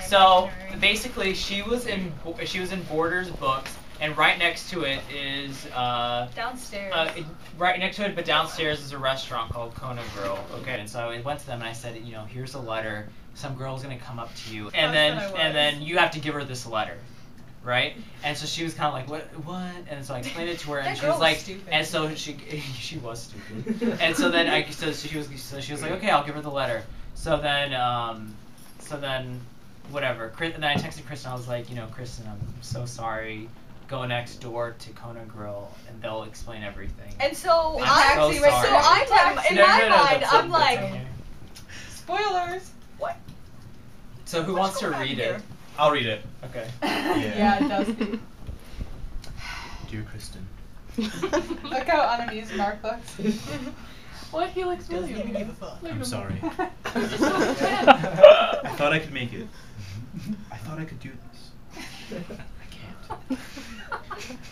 So basically, she was in Borders books, and right next to it is downstairs. Right next to it, but downstairs is a restaurant called Kona Grill. Okay, and so I went to them and I said, you know, here's a letter. Some girl's gonna come up to you, and then you have to give her this letter. Right, and so she was kind of like, what? And so I explained it to her, and she was like, stupid. And so she was stupid, and so then she was like, okay, I'll give her the letter. So then whatever. And then I texted Kristen. I was like, you know, Kristen, I'm so sorry. Go next door to Kona Grill, and they'll explain everything. And so in my mind, I'm like, spoilers. What? So who wants to read it? I'll read it. Okay. Yeah, it does. Dear Kristen. Look how unamused Mark looks. What? He looks doesn't even give a fuck. I'm sorry. I thought I could make it. I thought I could do this. I can't.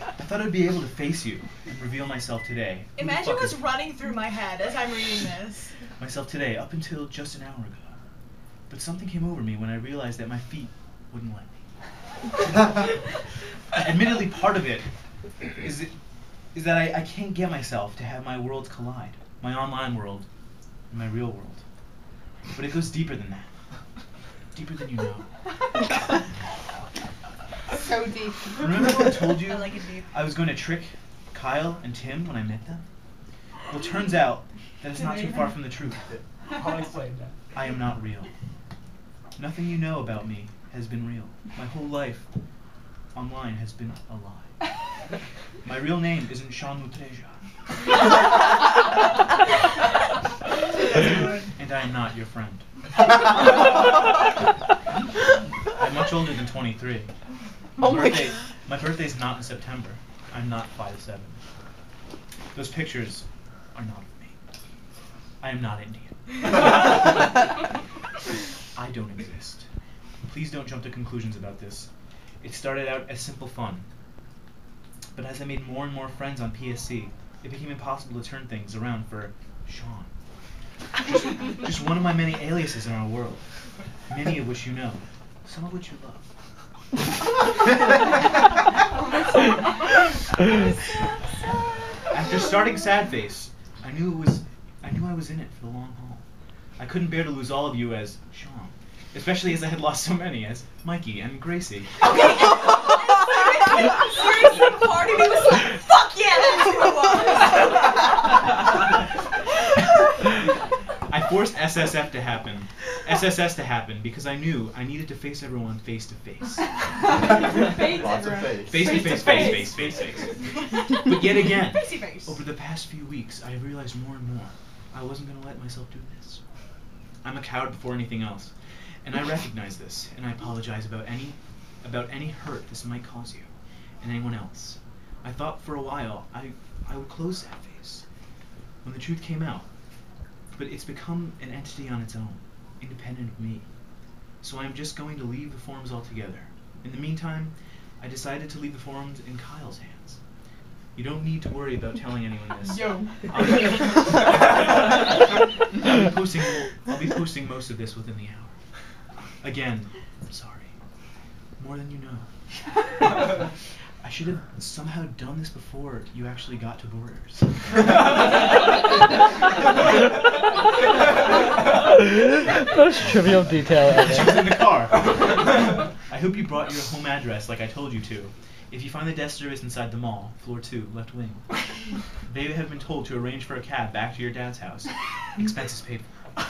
I thought I'd be able to face you and reveal myself today. Imagine what's running through my head as I'm reading this. Myself today, up until just an hour ago. But something came over me when I realized that my feet wouldn't let me. Admittedly, part of it is that I can't get myself to have my worlds collide. My online world and my real world. But it goes deeper than that. Deeper than you know. So deep. Remember when I told you I like it deep. I was going to trick Kyle and Tim when I met them? Well, it turns out that it's not too far from the truth. I'll explain that. I am not real. Nothing you know about me has been real. My whole life online has been a lie. My real name isn't Shawn Mutreja. And I am not your friend. I'm much older than 23. My birthday's not in September. I'm not 5'7". Those pictures are not of me. I am not Indian. I don't exist. Please don't jump to conclusions about this. It started out as simple fun. But as I made more and more friends on PSC, it became impossible to turn things around for Shawn. Just one of my many aliases in our world. Many of which you know. Some of which you love. After starting Sad Face, I knew I was in it for the long haul. I couldn't bear to lose all of you as Shawn, especially as I had lost so many as Mikey and Gracie. Okay, seriously, part of me was like, fuck yeah, that's who it was. I forced S.S.S to happen. S.S.S to happen because I knew I needed to face everyone face to face. Lots of face. Face to face. But yet again, Face. over the past few weeks, I have realized more and more I wasn't going to let myself do this. I'm a coward before anything else, and I recognize this, and I apologize about any hurt this might cause you and anyone else. I thought for a while I would close that face when the truth came out, but it's become an entity on its own, independent of me. So I'm just going to leave the forums altogether. In the meantime, I decided to leave the forums in Kyle's hands. You don't need to worry about telling anyone this. Yo. I'll be posting most of this within the hour. Again, I'm sorry. More than you know. I should have somehow done this before you actually got to Borders. Most trivial detail ever. She was in the car. I hope you brought your home address like I told you to. If you find the desk service inside the mall, floor 2, left wing, they have been told to arrange for a cab back to your dad's house. Expenses paid for.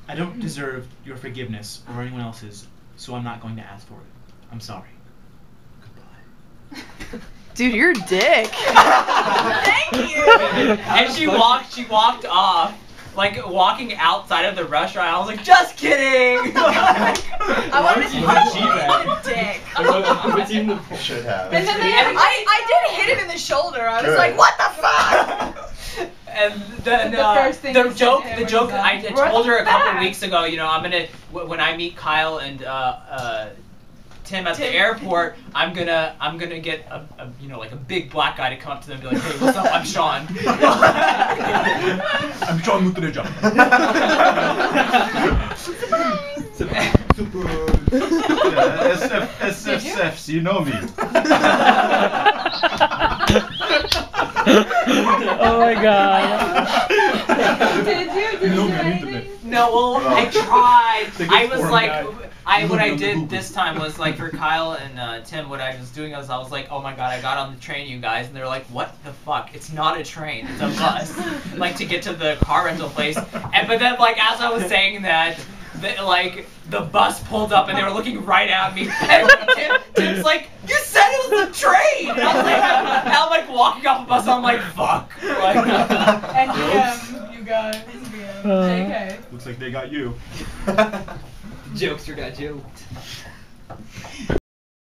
I don't deserve your forgiveness or anyone else's, so I'm not going to ask for it. I'm sorry. Goodbye. Dude, you're a dick. Thank you. And she walked off. Like, walking outside of the restaurant, I was like, just kidding! I wanted to punch him in the dick. Should have. And then I did hit him in the shoulder. I was like, what the fuck? And then the joke I told her a couple weeks ago, you know, I'm gonna, when I meet Kyle and Tim at the airport, I'm gonna get a you know, like a big black guy to come up to them and be like, hey, what's up? I'm Shawn. I'm Shawn Mutreja. Surprise! octopus. Yeah, S.S.S, you know me. Oh my god. Did you do anything? No, well, I tried. I was like, what I did Google. this time was like for Kyle and Tim, what I was doing was I was like, oh my god, I got on the train, you guys, and they're like, what the fuck? It's not a train, it's a bus. Like to get to the car rental place. And but then like as I was saying that, the bus pulled up and they were looking right at me. And Tim's like, you said it was a train. And I'm like walking off the bus. And I'm like, fuck. Like, And you guys, JK. Looks like they got you. Jokester got joked.